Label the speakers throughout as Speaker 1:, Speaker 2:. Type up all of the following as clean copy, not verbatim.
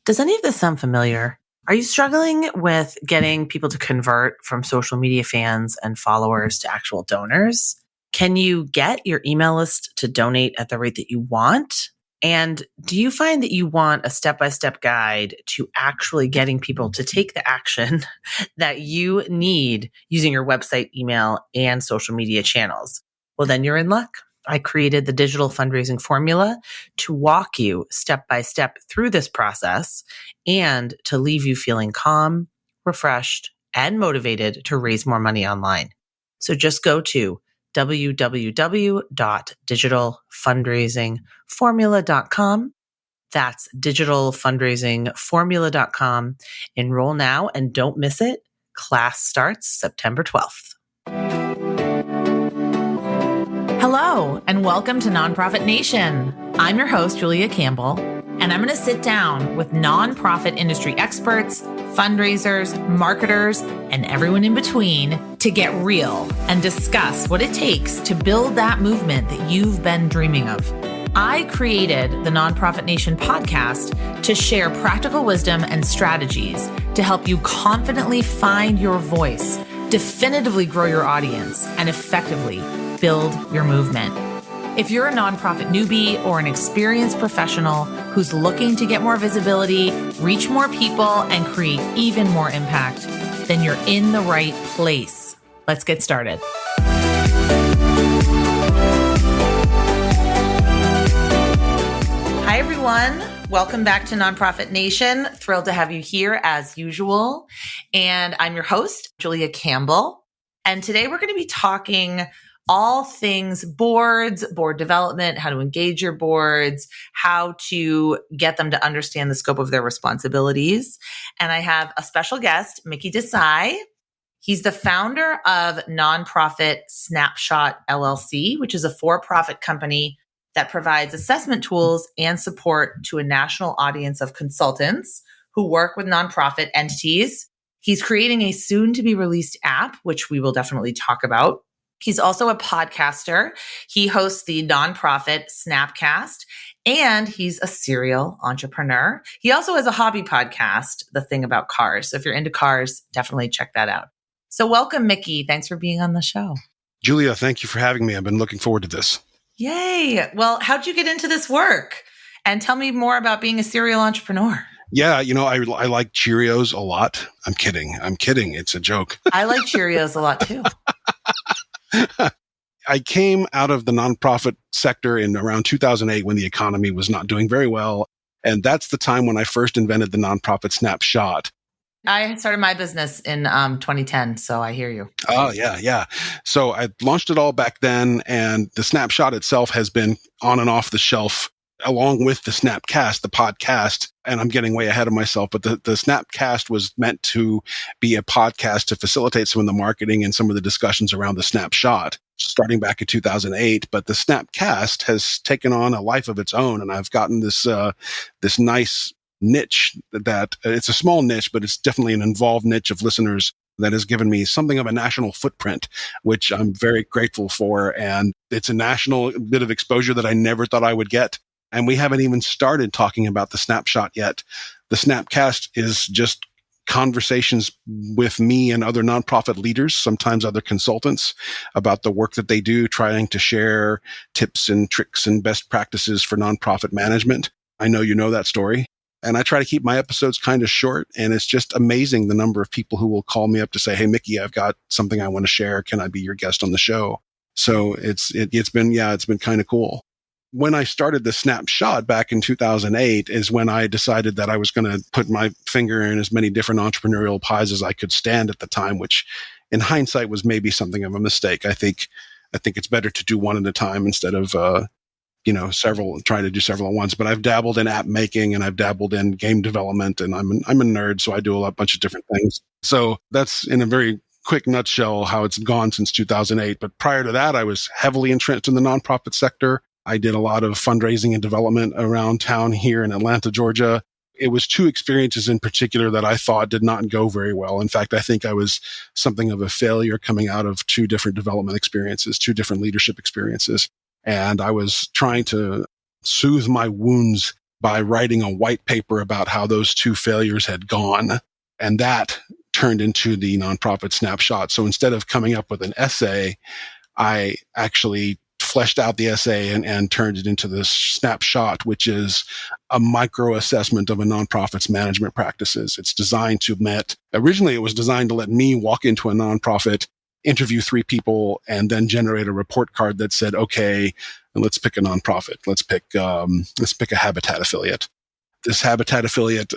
Speaker 1: Does any of this sound familiar? Are you struggling with getting people to convert from social media fans and followers to actual donors? Can you get your email list to donate at the rate that you want? And do you find that you want a step-by-step guide to actually getting people to take the action that you need using your website, email, and social media channels? Well, then you're in luck. I created the digital fundraising formula to walk you step by step through this process and to leave you feeling calm, refreshed, and motivated to raise more money online. So just go to www.digitalfundraisingformula.com. That's digitalfundraisingformula.com. Enroll now and don't miss it. Class starts September 12th. Hello, and welcome to Nonprofit Nation. I'm your host, Julia Campbell, and I'm going to sit down with nonprofit industry experts, fundraisers, marketers, and everyone in between to get real and discuss what it takes to build that movement that you've been dreaming of. I created the Nonprofit Nation podcast to share practical wisdom and strategies to help you confidently find your voice, definitively grow your audience, and effectively build your movement. If you're a nonprofit newbie or an experienced professional who's looking to get more visibility, reach more people, and create even more impact, then you're in the right place. Let's get started. Hi, everyone. Welcome back to Nonprofit Nation. Thrilled to have you here as usual. And I'm your host, Julia Campbell. And today we're going to be talking all things boards, board development, how to engage your boards, how to get them to understand the scope of their responsibilities. And I have a special guest, Mickey Desai. He's the founder of nonprofit Snapshot LLC, which is a for-profit company that provides assessment tools and support to a national audience of consultants who work with nonprofit entities. He's creating a soon-to-be-released app, which we will definitely talk about. He's also a podcaster. He hosts the nonprofit Snapcast, and he's a serial entrepreneur. He also has a hobby podcast, The Thing About Cars. So if you're into cars, definitely check that out. So welcome, Mickey. Thanks for being on the show.
Speaker 2: Julia, thank you for having me. I've been looking forward to this.
Speaker 1: Yay. Well, how'd you get into this work? And tell me more about being a serial entrepreneur.
Speaker 2: Yeah, I like Cheerios a lot. I'm kidding. It's a joke.
Speaker 1: I like Cheerios a lot too.
Speaker 2: I came out of the nonprofit sector in around 2008 when the economy was not doing very well. And that's the time when I first invented the nonprofit Snapshot.
Speaker 1: I started my business in 2010, so I hear you.
Speaker 2: Oh, yeah. So I launched it all back then, and the Snapshot itself has been on and off the shelf along with the Snapcast, the podcast, and I'm getting way ahead of myself, but the Snapcast was meant to be a podcast to facilitate some of the marketing and some of the discussions around the Snapshot, starting back in 2008. But the Snapcast has taken on a life of its own, and I've gotten this nice niche that it's a small niche, but it's definitely an involved niche of listeners that has given me something of a national footprint, which I'm very grateful for. And it's a national bit of exposure that I never thought I would get. And we haven't even started talking about the Snapshot yet. The Snapcast is just conversations with me and other nonprofit leaders, sometimes other consultants, about the work that they do, trying to share tips and tricks and best practices for nonprofit management. I know you know that story. And I try to keep my episodes kind of short. And it's just amazing the number of people who will call me up to say, "Hey, Mickey, I've got something I want to share. Can I be your guest on the show?" So it's been kind of cool. When I started the Snapshot back in 2008 is when I decided that I was going to put my finger in as many different entrepreneurial pies as I could stand at the time, which in hindsight was maybe something of a mistake. I think it's better to do one at a time instead of, trying to do several at once. But I've dabbled in app making and I've dabbled in game development, and I'm a nerd, so I do a bunch of different things. So that's in a very quick nutshell how it's gone since 2008. But prior to that, I was heavily entrenched in the nonprofit sector. I did a lot of fundraising and development around town here in Atlanta, Georgia. It was two experiences in particular that I thought did not go very well. In fact, I think I was something of a failure coming out of two different development experiences, two different leadership experiences. And I was trying to soothe my wounds by writing a white paper about how those two failures had gone. And that turned into the nonprofit snapshot. So instead of coming up with an essay, I actually fleshed out the essay and turned it into this snapshot, which is a micro assessment of a nonprofit's management practices. It's designed to originally it was designed to let me walk into a nonprofit, interview 3 people, and then generate a report card that said, okay, let's pick a nonprofit. Let's pick a Habitat affiliate. This Habitat affiliate,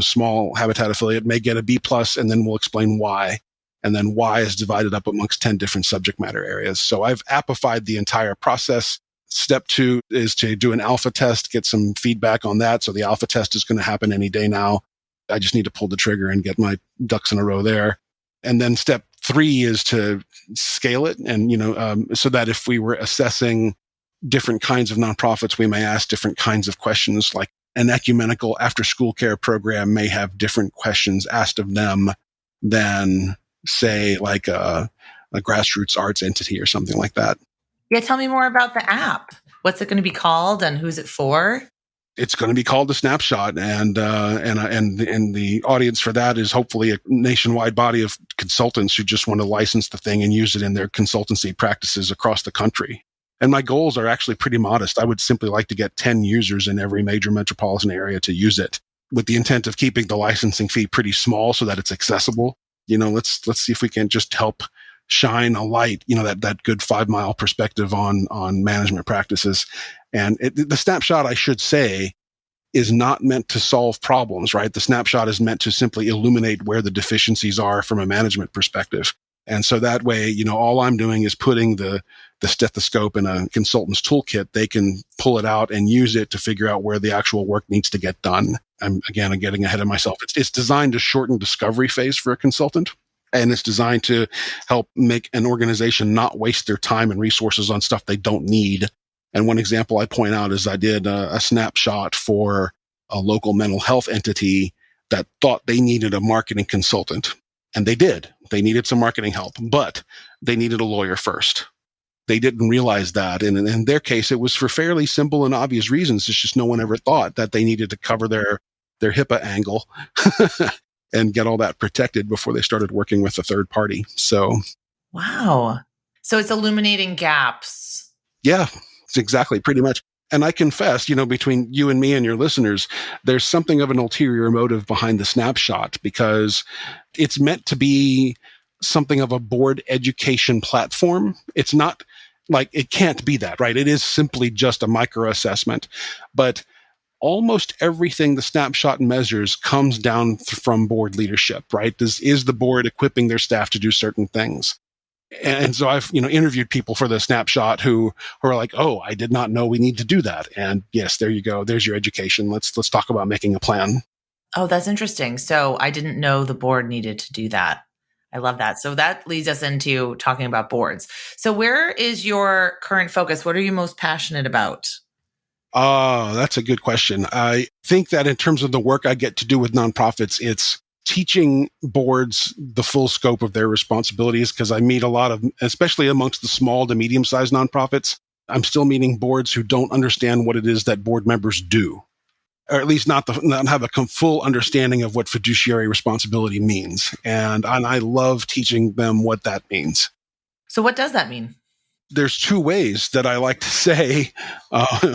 Speaker 2: small Habitat affiliate may get a B+, and then we'll explain why. And then why is divided up amongst 10 different subject matter areas. So I've appified the entire process. Step 2 is to do an alpha test, get some feedback on that. So the alpha test is going to happen any day now. I just need to pull the trigger and get my ducks in a row there. And then step 3 is to scale it. And, so that if we were assessing different kinds of nonprofits, we may ask different kinds of questions. Like an ecumenical after-school care program may have different questions asked of them than, say, like a grassroots arts entity or something like that.
Speaker 1: Yeah, tell me more about the app. What's it going to be called and who's it for?
Speaker 2: It's going to be called the Snapshot, and the audience for that is hopefully a nationwide body of consultants who just want to license the thing and use it in their consultancy practices across the country. And my goals are actually pretty modest. I would simply like to get 10 users in every major metropolitan area to use it, with the intent of keeping the licensing fee pretty small so that it's accessible. Let's see if we can just help shine a light, that good 5-mile perspective on management practices. And the snapshot, I should say, is not meant to solve problems, right? The snapshot is meant to simply illuminate where the deficiencies are from a management perspective. And so that way, all I'm doing is putting the stethoscope in a consultant's toolkit. They can pull it out and use it to figure out where the actual work needs to get done. I'm getting ahead of myself. It's designed to shorten discovery phase for a consultant. And it's designed to help make an organization not waste their time and resources on stuff they don't need. And one example I point out is I did a snapshot for a local mental health entity that thought they needed a marketing consultant. And they did. They needed some marketing help, but they needed a lawyer first. They didn't realize that. And in their case, it was for fairly simple and obvious reasons. It's just no one ever thought that they needed to cover their HIPAA angle and get all that protected before they started working with a third party. So,
Speaker 1: wow. So it's illuminating gaps.
Speaker 2: Yeah, it's exactly, pretty much. And I confess, between you and me and your listeners, there's something of an ulterior motive behind the snapshot, because it's meant to be something of a board education platform. It's not like, it can't be that, right? It is simply just a micro assessment. But almost everything the snapshot measures comes down from board leadership, right? Is the board equipping their staff to do certain things? And so I've, interviewed people for the snapshot who are like, oh, I did not know we need to do that. And yes, there you go. There's your education. Let's talk about making a plan.
Speaker 1: Oh, that's interesting. So I didn't know the board needed to do that. I love that. So that leads us into talking about boards. So where is your current focus? What are you most passionate about?
Speaker 2: That's a good question. I think that in terms of the work I get to do with nonprofits, it's teaching boards the full scope of their responsibilities, because I meet a lot of, especially amongst the small to medium-sized nonprofits, I'm still meeting boards who don't understand what it is that board members do, or at least not have a full understanding of what fiduciary responsibility means. And I love teaching them what that means.
Speaker 1: So what does that mean?
Speaker 2: There's 2 ways that I like to say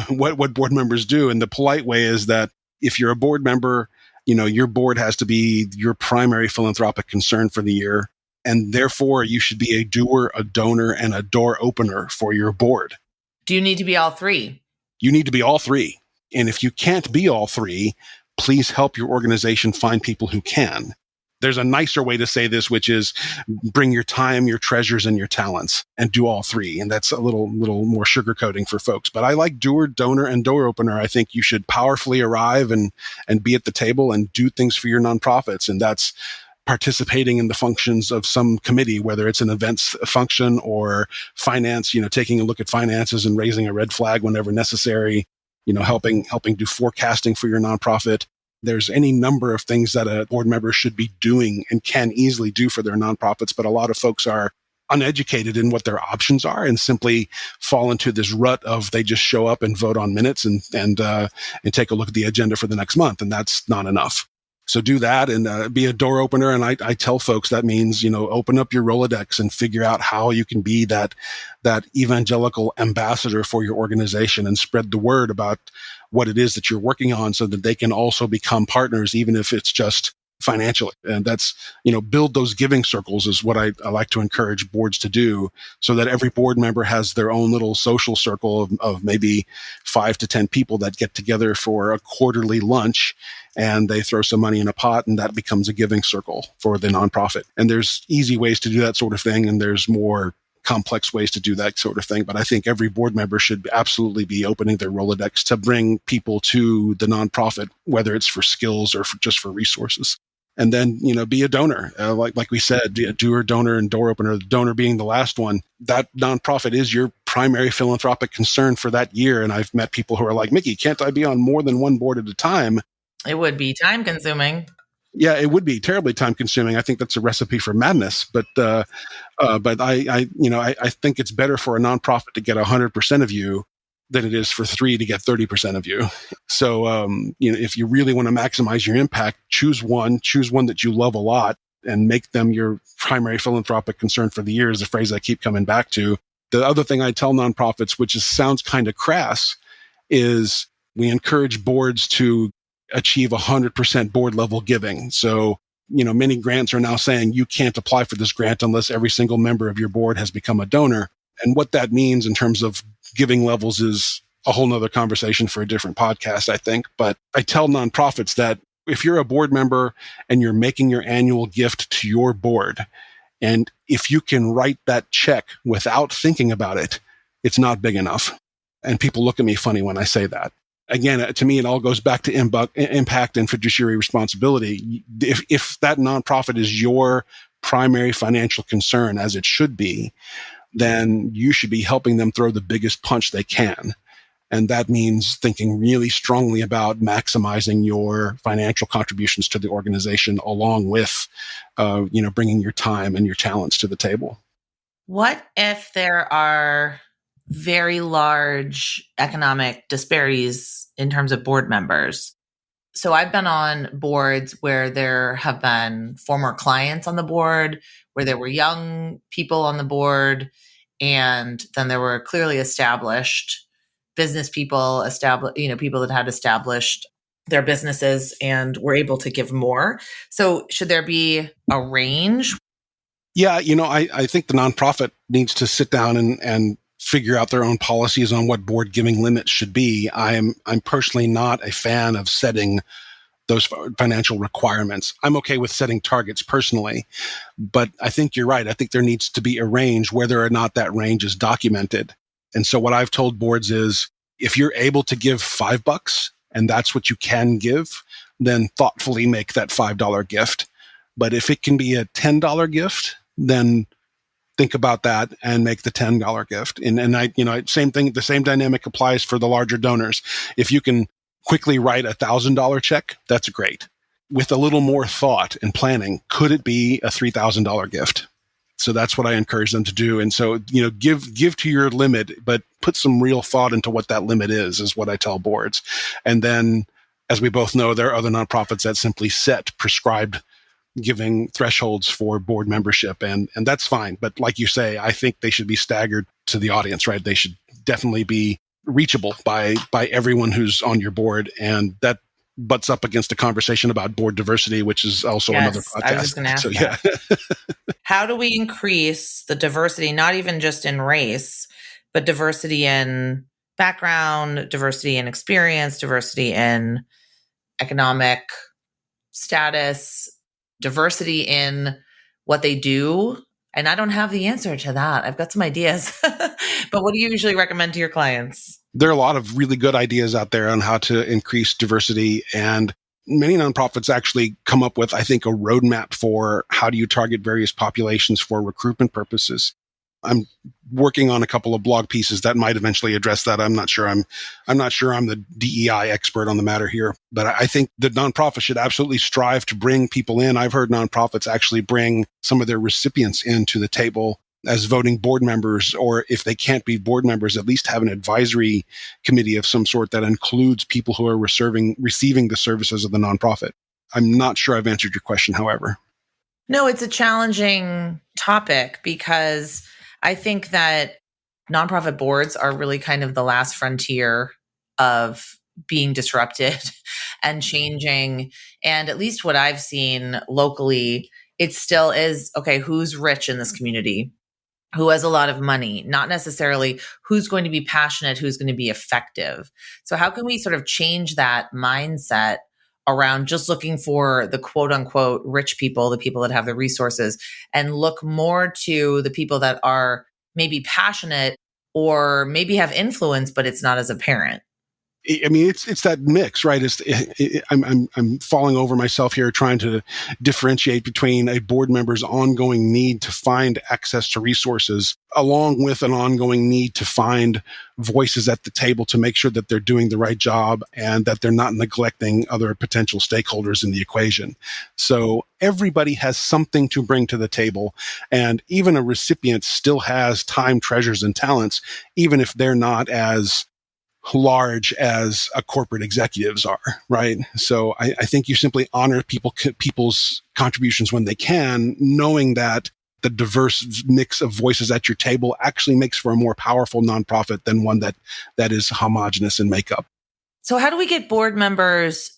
Speaker 2: what board members do. And the polite way is that if you're a board member, your board has to be your primary philanthropic concern for the year. And therefore, you should be a doer, a donor, and a door opener for your board.
Speaker 1: Do you need to be all 3?
Speaker 2: You need to be all 3. And if you can't be all 3, please help your organization find people who can. There's a nicer way to say this, which is bring your time, your treasures, and your talents, and do all 3. And that's a little more sugarcoating for folks. But I like doer, donor, and door opener. I think you should powerfully arrive and be at the table and do things for your nonprofits. And that's participating in the functions of some committee, whether it's an events function or finance, taking a look at finances and raising a red flag whenever necessary, helping do forecasting for your nonprofit. There's any number of things that a board member should be doing and can easily do for their nonprofits, but a lot of folks are uneducated in what their options are and simply fall into this rut of they just show up and vote on minutes and take a look at the agenda for the next month. And that's not enough. So do that and be a door opener. And I tell folks that means, open up your Rolodex and figure out how you can be that evangelical ambassador for your organization and spread the word about what it is that you're working on so that they can also become partners, even if it's just financially. And that's, build those giving circles is what I like to encourage boards to do, so that every board member has their own little social circle of maybe 5 to 10 people that get together for a quarterly lunch and they throw some money in a pot, and that becomes a giving circle for the nonprofit. And there's easy ways to do that sort of thing, and there's more complex ways to do that sort of thing. But I think every board member should absolutely be opening their Rolodex to bring people to the nonprofit, whether it's for skills or just for resources. And then, be a donor. Like we said, be a doer, donor, and door opener. The donor being the last one. That nonprofit is your primary philanthropic concern for that year. And I've met people who are like, Mickey, can't I be on more than one board at a time?
Speaker 1: It would be time consuming.
Speaker 2: Yeah, it would be terribly time consuming. I think that's a recipe for madness. But I think it's better for a nonprofit to get 100% of you than it is for 3 to get 30% of you. So, if you really want to maximize your impact, choose one that you love a lot and make them your primary philanthropic concern for the year is a phrase I keep coming back to. The other thing I tell nonprofits, which sounds kind of crass, is we encourage boards to achieve 100% board level giving. So, many grants are now saying you can't apply for this grant unless every single member of your board has become a donor. And what that means in terms of giving levels is a whole nother conversation for a different podcast, I think. But I tell nonprofits that if you're a board member and you're making your annual gift to your board, and if you can write that check without thinking about it, it's not big enough. And people look at me funny when I say that. Again, to me, it all goes back to impact and fiduciary responsibility. If that nonprofit is your primary financial concern, as it should be, then you should be helping them throw the biggest punch they can. And that means thinking really strongly about maximizing your financial contributions to the organization, along with, bringing your time and your talents to the table.
Speaker 1: What if there are very large economic disparities in terms of board members? So I've been on boards where there have been former clients on the board, where there were young people on the board, and then there were clearly established business people, people that had established their businesses and were able to give more. So should there be a range?
Speaker 2: Yeah, I think the nonprofit needs to sit down and figure out their own policies on what board giving limits should be. I'm personally not a fan of setting those financial requirements. I'm okay with setting targets personally, but I think you're right. I think there needs to be a range, whether or not that range is documented. And so what I've told boards is, if you're able to give $5 and that's what you can give, then thoughtfully make that $5 gift. But if it can be a $10 gift, then think about that and make the $10 gift. And same thing, the same dynamic applies for the larger donors. If you can quickly write $1,000 check, that's great. With a little more thought and planning, could it be a $3,000 gift? So that's what I encourage them to do. And so, give to your limit, but put some real thought into what that limit is what I tell boards. And then, as we both know, there are other nonprofits that simply set prescribed giving thresholds for board membership, and that's fine. But like you say, I think they should be staggered to the audience, right? They should definitely be reachable by everyone who's on your board, and that butts up against a conversation about board diversity, which is also another podcast.
Speaker 1: I was just going to ask that. How do we increase the diversity, not even just in race, but diversity in background, diversity in experience, diversity in economic status, diversity in what they do? And I don't have the answer to that. I've got some ideas. But what do you usually recommend to your clients?
Speaker 2: There are a lot of really good ideas out there on how to increase diversity. And many nonprofits actually come up with, I think, a roadmap for how do you target various populations for recruitment purposes. I'm working on a couple of blog pieces that might eventually address that. I'm not sure I'm the DEI expert on the matter here, but I think the nonprofit should absolutely strive to bring people in. I've heard nonprofits actually bring some of their recipients into the table as voting board members, or if they can't be board members, at least have an advisory committee of some sort that includes people who are receiving the services of the nonprofit. I'm not sure I've answered your question, however.
Speaker 1: No, it's a challenging topic because I think that nonprofit boards are really kind of the last frontier of being disrupted and changing. And at least what I've seen locally, it still is, okay, who's rich in this community? Who has a lot of money, not necessarily who's going to be passionate, who's going to be effective. So how can we sort of change that mindset around just looking for the quote unquote rich people, the people that have the resources, and look more to the people that are maybe passionate or maybe have influence, but it's not as apparent?
Speaker 2: I mean, it's that mix, right? I'm falling over myself here trying to differentiate between a board member's ongoing need to find access to resources, along with an ongoing need to find voices at the table to make sure that they're doing the right job and that they're not neglecting other potential stakeholders in the equation. So everybody has something to bring to the table, and even a recipient still has time, treasures, and talents, even if they're not as large as a corporate executives are, right? So I think you simply honor people's contributions when they can, knowing that the diverse mix of voices at your table actually makes for a more powerful nonprofit than one that is homogenous in makeup.
Speaker 1: So how do we get board members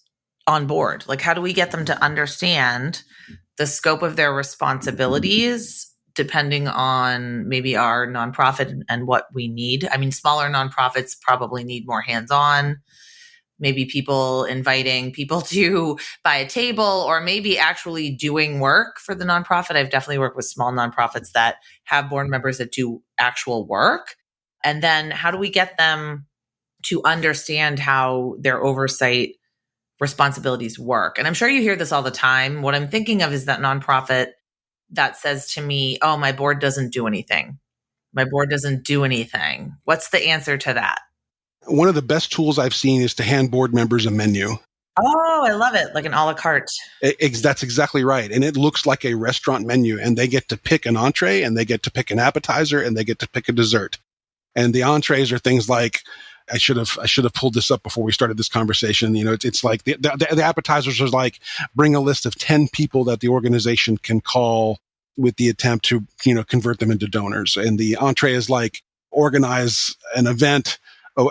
Speaker 1: on board? Like, how do we get them to understand the scope of their responsibilities depending on maybe our nonprofit and what we need? I mean, smaller nonprofits probably need more hands-on, maybe people inviting people to buy a table, or maybe actually doing work for the nonprofit. I've definitely worked with small nonprofits that have board members that do actual work. And then how do we get them to understand how their oversight responsibilities work? And I'm sure you hear this all the time. What I'm thinking of is that nonprofit that says to me, oh, my board doesn't do anything. My board doesn't do anything. What's the answer to that?
Speaker 2: One of the best tools I've seen is to hand board members a menu.
Speaker 1: Oh, I love it. Like an a la carte.
Speaker 2: That's exactly right. And it looks like a restaurant menu, and they get to pick an entree, and they get to pick an appetizer, and they get to pick a dessert. And the entrees are things like, I should have pulled this up before we started this conversation. You know, it's like the appetizers are like, bring a list of 10 people that the organization can call with the attempt to, convert them into donors. And the entree is like, organize an event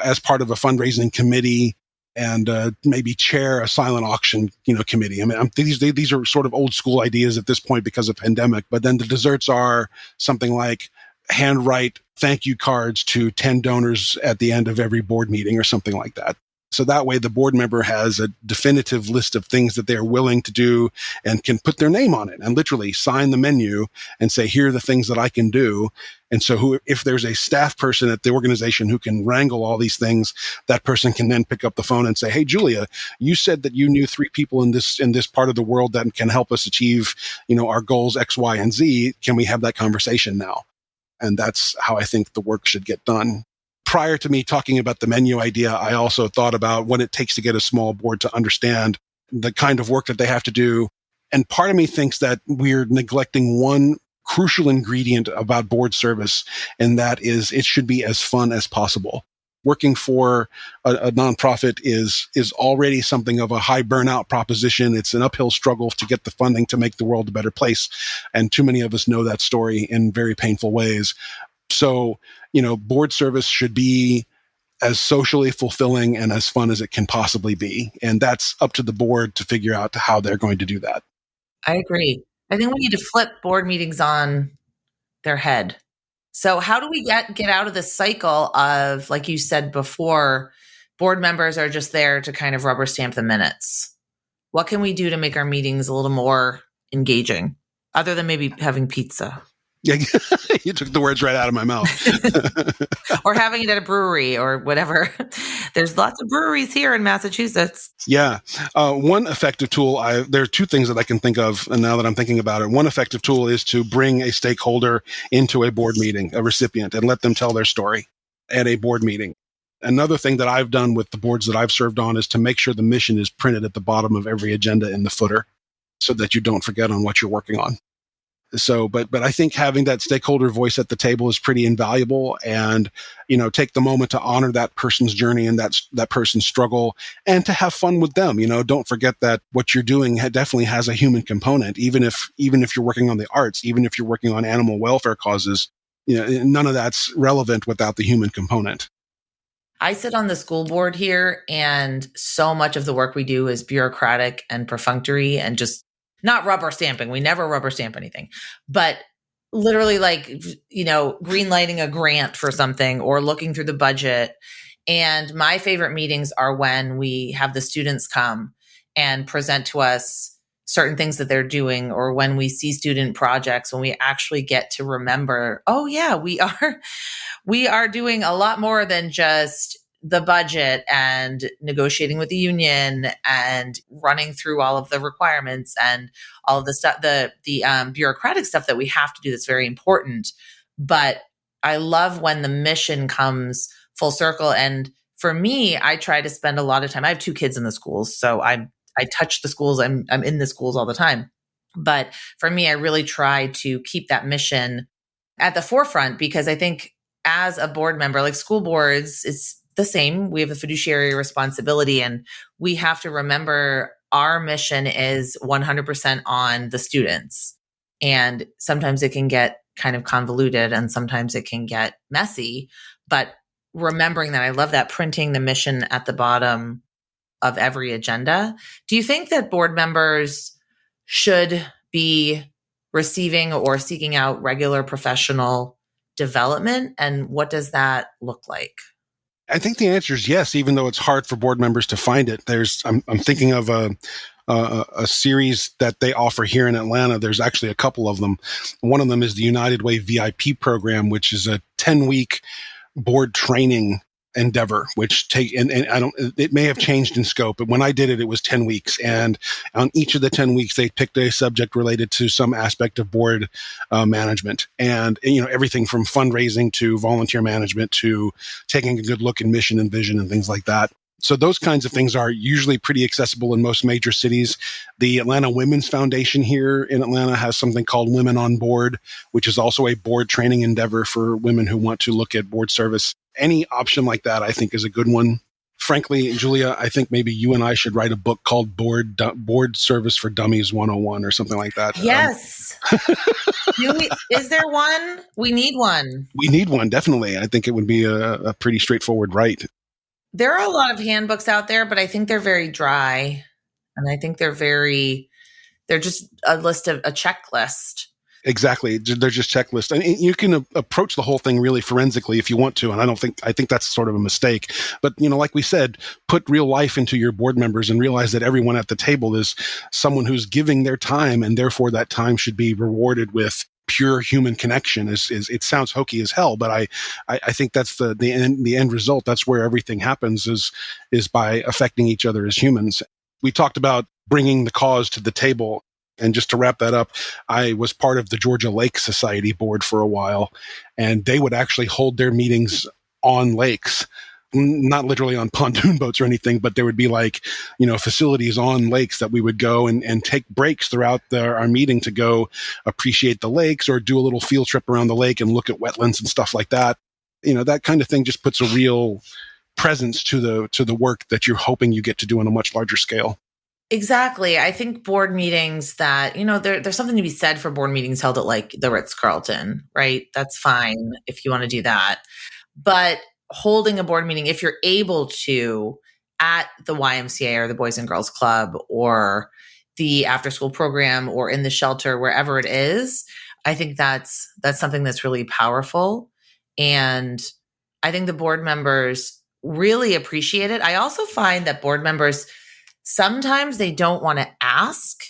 Speaker 2: as part of a fundraising committee, and maybe chair a silent auction, committee. I mean, these are sort of old school ideas at this point because of pandemic. But then the desserts are something like handwrite thank you cards to 10 donors at the end of every board meeting or something like that. So that way the board member has a definitive list of things that they're willing to do and can put their name on it and literally sign the menu and say, here are the things that I can do. And so if there's a staff person at the organization who can wrangle all these things, that person can then pick up the phone and say, hey, Julia, you said that you knew 3 people in this part of the world that can help us achieve, our goals X, Y, and Z. Can we have that conversation now? And that's how I think the work should get done. Prior to me talking about the menu idea, I also thought about what it takes to get a small board to understand the kind of work that they have to do. And part of me thinks that we're neglecting one crucial ingredient about board service, and that is it should be as fun as possible. Working for a nonprofit is already something of a high burnout proposition. It's an uphill struggle to get the funding to make the world a better place. And too many of us know that story in very painful ways. So, board service should be as socially fulfilling and as fun as it can possibly be. And that's up to the board to figure out how they're going to do that.
Speaker 1: I agree. I think we need to flip board meetings on their head. So how do we get out of this cycle of, like you said before, board members are just there to kind of rubber stamp the minutes? What can we do to make our meetings a little more engaging, other than maybe having pizza?
Speaker 2: Yeah, you took the words right out of my mouth.
Speaker 1: Or having it at a brewery or whatever. There's lots of breweries here in Massachusetts.
Speaker 2: Yeah. One effective tool, there are 2 things that I can think of, and now that I'm thinking about it. One effective tool is to bring a stakeholder into a board meeting, a recipient, and let them tell their story at a board meeting. Another thing that I've done with the boards that I've served on is to make sure the mission is printed at the bottom of every agenda in the footer so that you don't forget on what you're working on. So, but I think having that stakeholder voice at the table is pretty invaluable, and take the moment to honor that person's journey and that person's struggle, and to have fun with them. Don't forget that what you're doing definitely has a human component, even if you're working on the arts, even if you're working on animal welfare causes. None of that's relevant without the human component.
Speaker 1: I sit on the school board here, and so much of the work we do is bureaucratic and perfunctory and just not rubber stamping. We never rubber stamp anything, but literally green lighting a grant for something or looking through the budget. And my favorite meetings are when we have the students come and present to us certain things that they're doing, or when we see student projects, when we actually get to remember, oh yeah, we are doing a lot more than just the budget and negotiating with the union and running through all of the requirements and all of the stuff, the bureaucratic stuff that we have to do that's very important. But I love when the mission comes full circle. And for me, I try to spend a lot of time. I have 2 kids in the schools, so I touch the schools. I'm in the schools all the time. But for me, I really try to keep that mission at the forefront, because I think as a board member, like school boards, it's the same. We have a fiduciary responsibility, and we have to remember our mission is 100% on the students. And sometimes it can get kind of convoluted and sometimes it can get messy, but remembering that, I love that, printing the mission at the bottom of every agenda. Do you think that board members should be receiving or seeking out regular professional development? And what does that look like?
Speaker 2: I think the answer is yes, even though it's hard for board members to find it. I'm thinking of a series that they offer here in Atlanta. There's actually a couple of them. One of them is the United Way VIP program, which is a 10-week board training endeavor, which it may have changed in scope, but when I did it, it was 10 weeks. And on each of the 10 weeks, they picked a subject related to some aspect of board management, and everything from fundraising to volunteer management to taking a good look at mission and vision and things like that. So those kinds of things are usually pretty accessible in most major cities. The Atlanta Women's Foundation here in Atlanta has something called Women on Board, which is also a board training endeavor for women who want to look at board service. Any option like that, I think, is a good one. Frankly, Julia, I think maybe you and I should write a book called Board Service for Dummies 101 or something like that.
Speaker 1: Yes. Is there one? We need one.
Speaker 2: We need one, definitely. I think it would be a pretty straightforward write.
Speaker 1: There are a lot of handbooks out there, but I think they're very dry. And I think they're just a checklist.
Speaker 2: Exactly. They're just checklists. And you can approach the whole thing really forensically if you want to. And I think that's sort of a mistake. But, like we said, put real life into your board members and realize that everyone at the table is someone who's giving their time, and therefore that time should be rewarded with pure human connection. It sounds hokey as hell, but I think that's the end result. That's where everything happens is by affecting each other as humans. We talked about bringing the cause to the table. And just to wrap that up, I was part of the Georgia Lake Society board for a while, and they would actually hold their meetings on lakes, not literally on pontoon boats or anything, but there would be facilities on lakes that we would go and take breaks throughout our meeting to go appreciate the lakes or do a little field trip around the lake and look at wetlands and stuff like that. That kind of thing just puts a real presence to the work that you're hoping you get to do on a much larger scale.
Speaker 1: Exactly. I think board meetings that, there's something to be said for board meetings held at the Ritz-Carlton, right? That's fine if you want to do that. But holding a board meeting, if you're able to, at the YMCA or the Boys and Girls Club or the after school program or in the shelter, wherever it is, I think that's something that's really powerful. And I think the board members really appreciate it. I also find that board members, sometimes they don't want to ask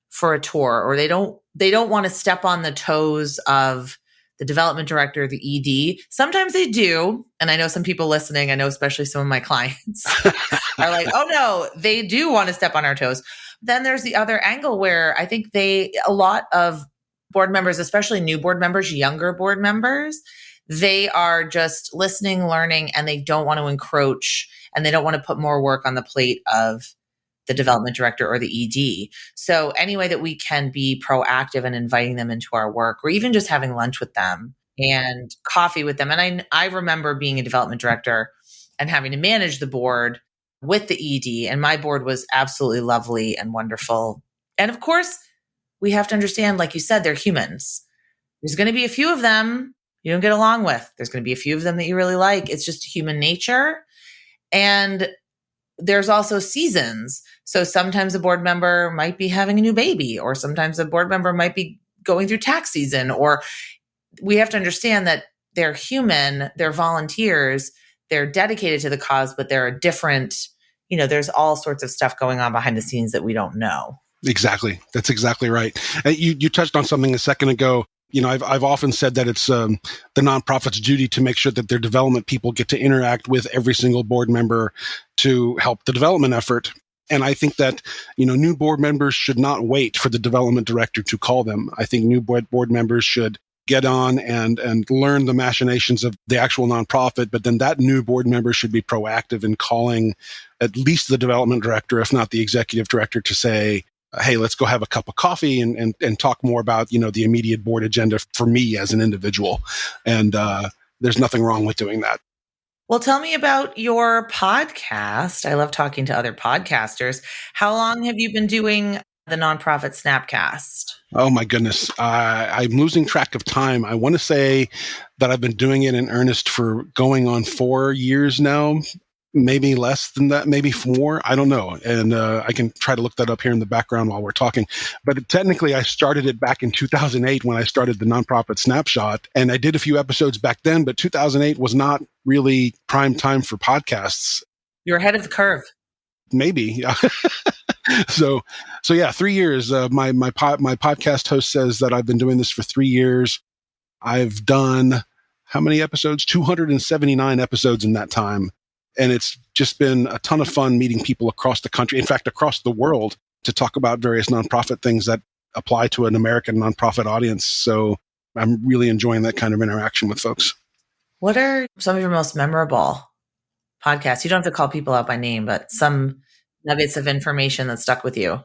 Speaker 1: for a tour, or they don't want to step on the toes of the development director, the ED. Sometimes they do. And I know some people listening, I know especially some of my clients are like, oh no, they do want to step on our toes. Then there's the other angle where I think a lot of board members, especially new board members, younger board members, they are just listening, learning, and they don't want to encroach, and they don't want to put more work on the plate of the development director or the ED. So any way that we can be proactive in inviting them into our work, or even just having lunch with them and coffee with them. And I remember being a development director and having to manage the board with the ED, and my board was absolutely lovely and wonderful. And of course, we have to understand, like you said, they're humans. There's going to be a few of them you don't get along with. There's going to be a few of them that you really like. It's just human nature. And there's also seasons. So sometimes a board member might be having a new baby, or sometimes a board member might be going through tax season, or we have to understand that they're human, they're volunteers, they're dedicated to the cause, but there are different, there's all sorts of stuff going on behind the scenes that we don't know.
Speaker 2: Exactly. That's exactly right. You touched on something a second ago. I've often said that it's the nonprofit's duty to make sure that their development people get to interact with every single board member to help the development effort. And I think that, new board members should not wait for the development director to call them. I think new board members should get on and learn the machinations of the actual nonprofit, but then that new board member should be proactive in calling at least the development director, if not the executive director, to say, hey, let's go have a cup of coffee and talk more about, the immediate board agenda for me as an individual. And there's nothing wrong with doing that.
Speaker 1: Well, tell me about your podcast. I love talking to other podcasters. How long have you been doing the nonprofit Snapcast?
Speaker 2: Oh my goodness. I'm losing track of time. I want to say that I've been doing it in earnest for going on 4 years now. Maybe less than that, maybe 4. I don't know. And I can try to look that up here in the background while we're talking. But technically, I started it back in 2008 when I started the nonprofit Snapshot. And I did a few episodes back then, but 2008 was not really prime time for podcasts.
Speaker 1: You're ahead of the curve.
Speaker 2: Maybe. So yeah, 3 years. My podcast host says that I've been doing this for 3 years. I've done how many episodes? 279 episodes in that time. And it's just been a ton of fun meeting people across the country, in fact, across the world, to talk about various nonprofit things that apply to an American nonprofit audience. So I'm really enjoying that kind of interaction with folks.
Speaker 1: What are some of your most memorable podcasts? You don't have to call people out by name, but some nuggets of information that stuck with you.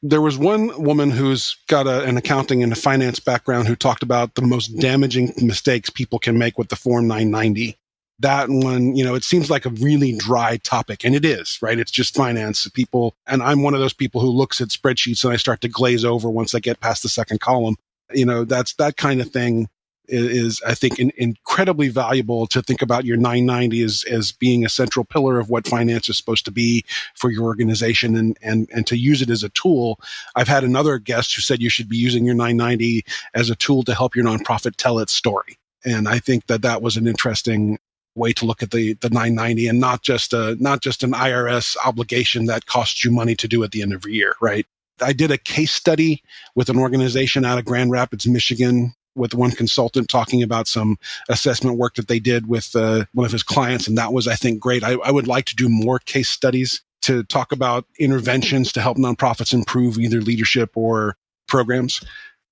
Speaker 2: There was one woman who's got an accounting and a finance background who talked about the most damaging mistakes people can make with the Form 990. That one, it seems like a really dry topic, and it is, right? It's just finance. People, and I'm one of those people who looks at spreadsheets and I start to glaze over once I get past the second column. That's that kind of thing is I think, incredibly valuable to think about your 990 as being a central pillar of what finance is supposed to be for your organization and to use it as a tool. I've had another guest who said you should be using your 990 as a tool to help your nonprofit tell its story. And I think that was an interesting way to look at the 990 and not just an IRS obligation that costs you money to do at the end of the year, right? I did a case study with an organization out of Grand Rapids, Michigan, with one consultant talking about some assessment work that they did with one of his clients. And that was, I think, great. I would like to do more case studies to talk about interventions to help nonprofits improve either leadership or programs.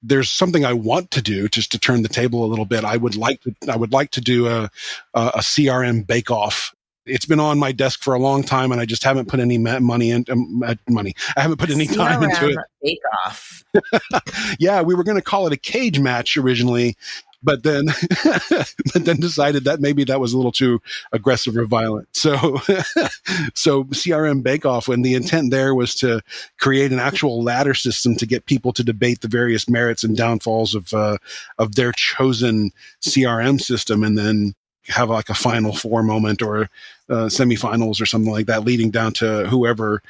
Speaker 2: There's something I want to do just to turn the table a little bit. I would like to do a CRM bake-off. It's been on my desk for a long time, and I just haven't put any money into money. I haven't put any time into it.
Speaker 1: Bake-off.
Speaker 2: Yeah, we were going to call it a cage match originally, but then decided that maybe that was a little too aggressive or violent. So CRM Bake Off, when the intent there was to create an actual ladder system to get people to debate the various merits and downfalls of their chosen CRM system, and then have like a final four moment or semifinals or something like that, leading down to whoever.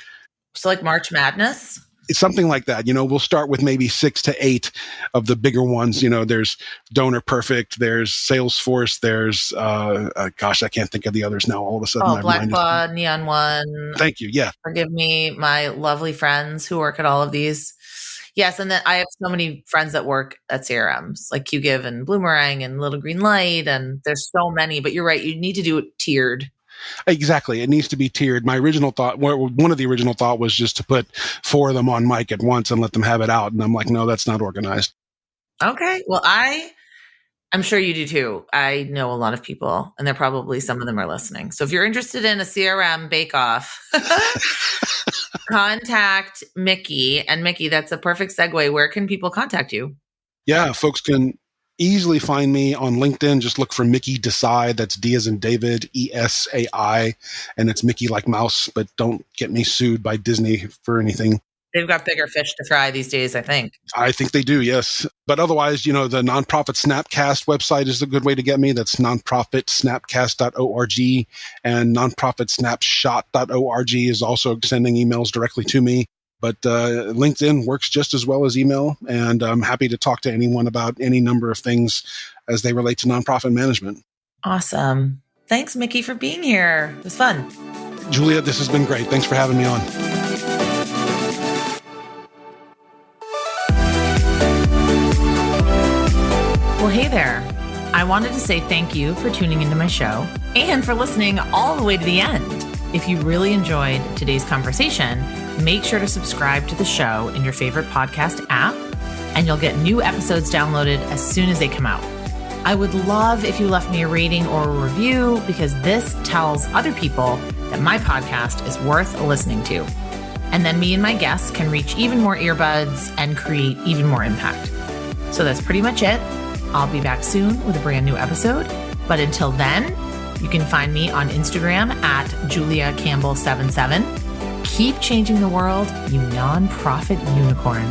Speaker 1: So like March Madness?
Speaker 2: It's something like that. We'll start with maybe 6 to 8 of the bigger ones. There's Donor Perfect, there's Salesforce, there's, I can't think of the others now. All of a sudden,
Speaker 1: Black Claw, Neon One.
Speaker 2: Thank you. Yeah.
Speaker 1: Forgive me, my lovely friends who work at all of these. Yes, and then I have so many friends that work at CRMs, like QGive and Bloomerang and Little Green Light, and there's so many. But you're right, you need to do it tiered.
Speaker 2: Exactly. It needs to be tiered. My original thought, one of the original thought was just to put 4 of them on mic at once and let them have it out. And I'm like, no, that's not organized.
Speaker 1: Okay. Well, I I'm sure you do too. I know a lot of people, and there probably some of them are listening. So if you're interested in a CRM bake-off, contact Mickey. And Mickey, that's a perfect segue. Where can people contact you?
Speaker 2: Yeah, folks can easily find me on LinkedIn. Just look for Mickey Desai. That's D as in David, ESAI. And it's Mickey like mouse, but don't get me sued by Disney for anything.
Speaker 1: They've got bigger fish to fry these days, I think.
Speaker 2: I think they do, yes. But otherwise, the nonprofit Snapcast website is a good way to get me. That's nonprofitsnapcast.org, and nonprofitsnapshot.org is also sending emails directly to me. But LinkedIn works just as well as email, and I'm happy to talk to anyone about any number of things as they relate to nonprofit management.
Speaker 1: Awesome. Thanks, Mickey, for being here. It was fun.
Speaker 2: Julia, this has been great. Thanks for having me on.
Speaker 1: Well, hey there. I wanted to say thank you for tuning into my show and for listening all the way to the end. If you really enjoyed today's conversation, make sure to subscribe to the show in your favorite podcast app, and you'll get new episodes downloaded as soon as they come out. I would love if you left me a rating or a review, because this tells other people that my podcast is worth listening to. And then me and my guests can reach even more earbuds and create even more impact. So that's pretty much it. I'll be back soon with a brand new episode. But until then, you can find me on Instagram at Julia Campbell 77. Keep changing the world, you nonprofit unicorn.